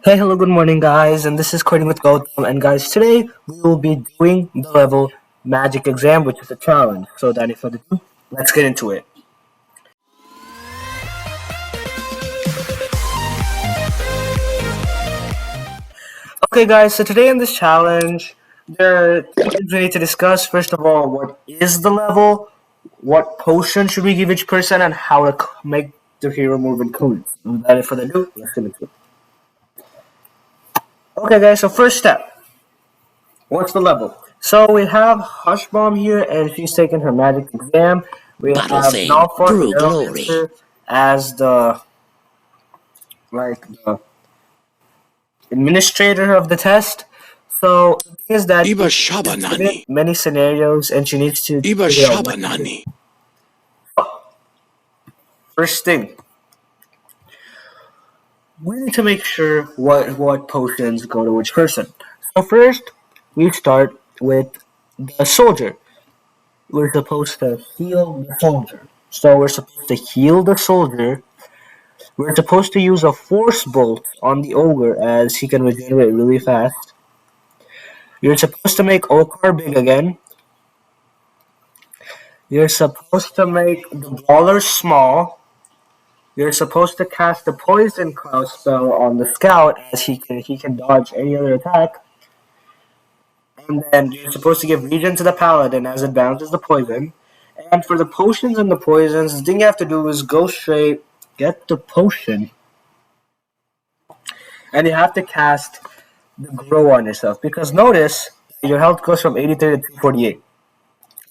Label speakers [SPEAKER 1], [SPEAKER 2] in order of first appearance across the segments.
[SPEAKER 1] Hey, hello, good morning, guys, and this is Coding with Gautam. And guys, today we will be doing the level Magic Exam, which is a challenge. So, without any further ado, let's get into it. Okay, guys, so today in this challenge, there are things we need to discuss. First of all, what is the level? What potion should we give each person, and how to make the hero move in codes. Without any further ado, let's get into it. Okay, guys, so first step. What's the level? So we have Haushbam here, and she's taking her magic exam. We
[SPEAKER 2] Battle
[SPEAKER 1] have
[SPEAKER 2] fame,
[SPEAKER 1] Malfoy, the
[SPEAKER 2] brew glory.
[SPEAKER 1] Neuromancer, as the administrator of the test. So the thing is that
[SPEAKER 2] Iba
[SPEAKER 1] she's given
[SPEAKER 2] Shabanani.
[SPEAKER 1] many scenarios, and she needs to
[SPEAKER 2] Iba
[SPEAKER 1] figure out what to do.
[SPEAKER 2] Shabanani.
[SPEAKER 1] First thing, we need to make sure what potions go to which person. So first, we start with the soldier. We're supposed to heal the soldier. So we're supposed to heal the soldier. We're supposed to use a force bolt on the ogre as he can regenerate really fast. You're supposed to make Okar big again. You're supposed to make the brawler small. You're supposed to cast the poison cloud spell on the scout as he can dodge any other attack. And then you're supposed to give regen to the paladin as it bounces the poison. And for the potions and the poisons, the thing you have to do is go straight, get the potion, and you have to cast the grow on yourself. Because notice your health goes from 83 to 248.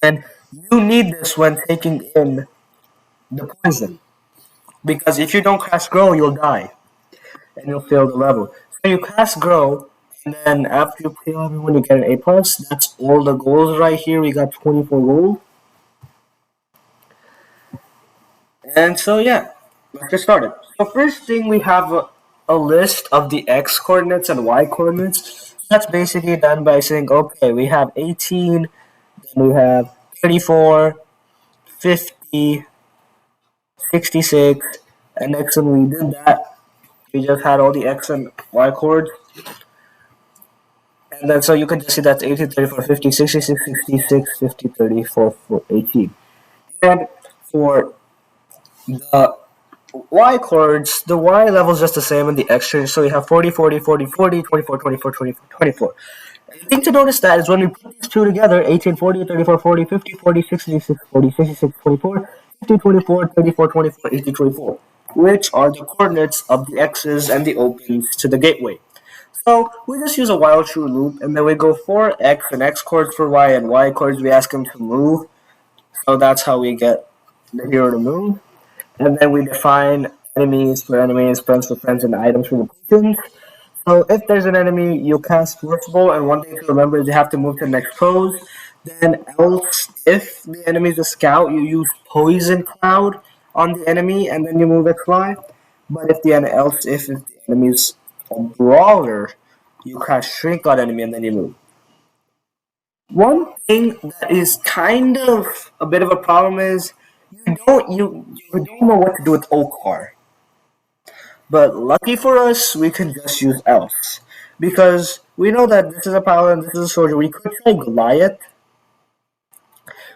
[SPEAKER 1] And you need this when taking in the poison. Because if you don't cast grow, you'll die. And you'll fail the level. So you cast grow, and then after you kill everyone, you get an A+. Plus. That's all the goals right here. We got 24 gold. And so yeah, let's get started. So first thing we have a list of the x coordinates and y coordinates. That's basically done by saying, okay, we have 18, then we have 34, 50, 66, and next when we did that, we just had all the x and y coords. And then so you can just see that's 18, 34, 50, 66, 66, 50, 34, 18. And for the Y chords, the Y level is just the same in the X change, so we have 40, 40, 40, 40, 24, 24, 24, 24. The thing to notice that is when we put these two together, 18, 40, 34, 40, 50, 40, 66, 40, 66, 24, 50, 24, 34, 24, 18, 24, which are the coordinates of the X's and the opens to the gateway. So we just use a while true loop, and then we go for X and X chords for Y, and Y chords we ask him to move. So that's how we get the hero to move. And then we define enemies for enemies, friends for friends, and items for the potions. So if there's an enemy, you cast Forcible, and one thing to remember is you have to move to the next pose. Then else, if the enemy is a scout, you use Poison Cloud on the enemy, and then you move XY. But if the enemy is a brawler, you cast Shrink on enemy, and then you move. One thing that is kind of a bit of a problem is you don't know what to do with Okar. But lucky for us, we can just use Else. Because we know that this is a paladin, this is a soldier. We could try Goliath,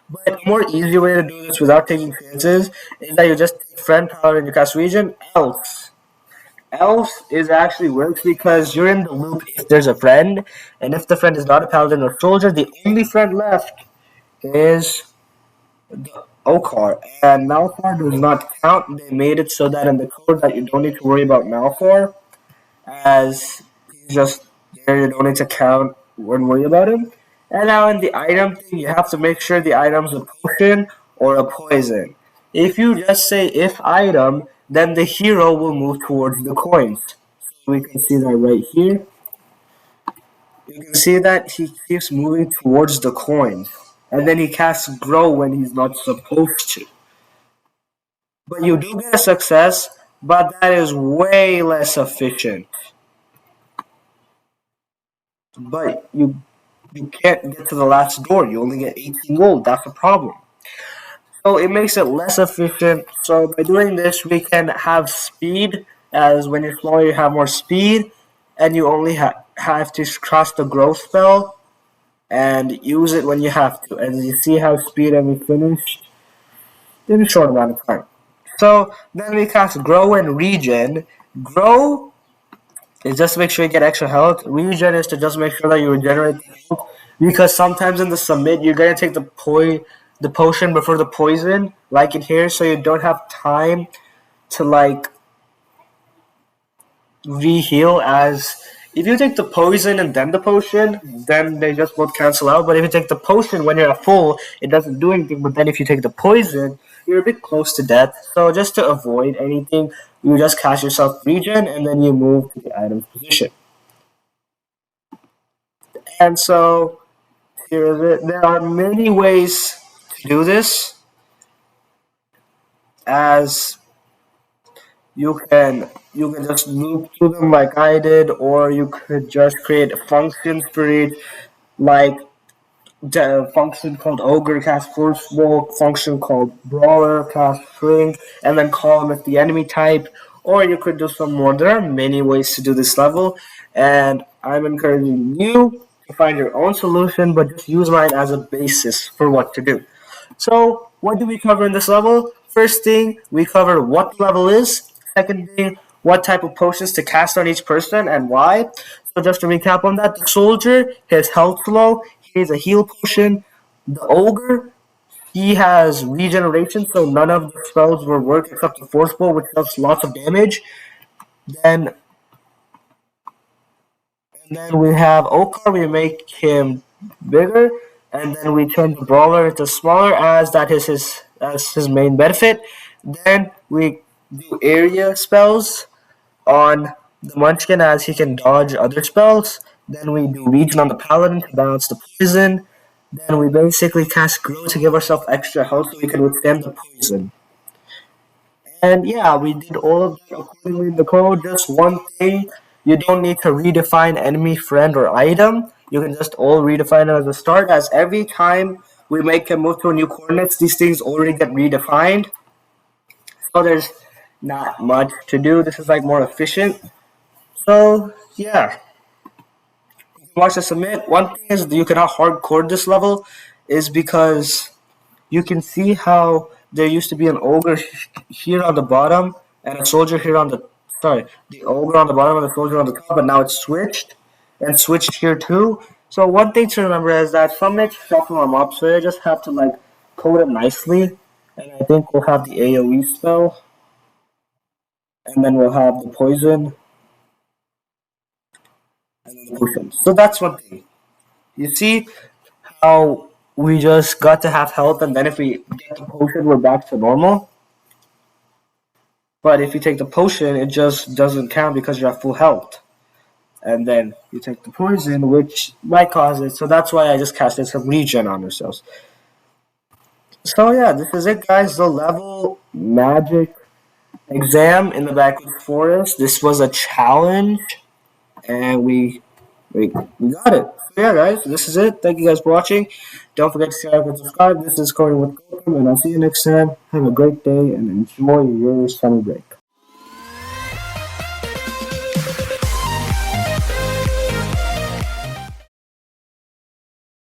[SPEAKER 1] but a more easy way to do this without taking chances is that you just take friend paladin, you cast region, Else. Else is actually works because you're in the loop if there's a friend, and if the friend is not a paladin or soldier, the only friend left is the Okar, and Malphar does not count. They made it so that in the code that you don't need to worry about Malphar, as he's just there. You don't need to count and worry about him. And now in the item thing, you have to make sure the item's a potion or a poison. If you just say if item, then the hero will move towards the coins. So we can see that right here. You can see that he keeps moving towards the coins. And then he casts grow when he's not supposed to. But you do get a success, but that is way less efficient. But you can't get to the last door. You only get 18 gold. That's a problem. So it makes it less efficient. So by doing this, we can have speed, as when you're smaller, you have more speed. and you only have to cast the growth spell and use it when you have to. And you see how speed and we finished in a short amount of time. So then we cast grow and regen. Grow is just to make sure you get extra health. Regen is to just make sure that you regenerate health. Because sometimes in the submit you're gonna take the potion before the poison, like in here, so you don't have time to like re-heal. As if you take the poison and then the potion, then they just both cancel out. But if you take the potion when you're at full, it doesn't do anything. But then if you take the poison, you're a bit close to death. So just to avoid anything, you just cast yourself regen and then you move to the item position. And so here is it. There are many ways to do this, as you can just loop through them like I did, or you could just create functions for it, like the function called ogre cast force walk, function called brawler cast shrink, and then call them as the enemy type. Or you could do some more. There are many ways to do this level, and I'm encouraging you to find your own solution, but just use mine as a basis for what to do. So, what do we cover in this level? First thing, we cover what the level is. Second thing, what type of potions to cast on each person and why. So, just to recap on that, the soldier, his health low, he has a heal potion. The ogre, he has regeneration, so none of the spells will work except the force blow, which does lots of damage. Then then we have Okar, we make him bigger, and then we turn the brawler into smaller, as that is his main benefit. Then we do area spells on the Munchkin, as he can dodge other spells. Then we do Regen on the Paladin to balance the poison. Then we basically cast Grow to give ourselves extra health so we can withstand the poison. And yeah, we did all of that accordingly in the code. Just one thing, you don't need to redefine enemy, friend, or item. You can just all redefine it as a start, as every time we make a move to a new coordinates, these things already get redefined. So there's not much to do. This is like more efficient. So yeah, you can watch the submit. One thing is you cannot hardcore this level is because you can see how there used to be an ogre here on the bottom and a soldier here on the the ogre on the bottom and the soldier on the top, but now it's switched and switched here too. So one thing to remember is that some make shuffle them up, so you just have to like code it nicely. And I think we'll have the AoE spell, and then we'll have the poison, and then the potion. So that's one thing. You see how we just got to have health, and then if we get the potion, we're back to normal. But if you take the potion, it just doesn't count because you're at full health. And then you take the poison, which might cause it. So that's why I just casted some regen on ourselves. So yeah, this is it, guys. The level magic exam in the backwoods forest. This was a challenge, and we got it. So yeah, guys, this is it. Thank you guys for watching. Don't forget to share and subscribe. This is Cody with Codecombat, and I'll see you next time. Have a great day and enjoy your summer break.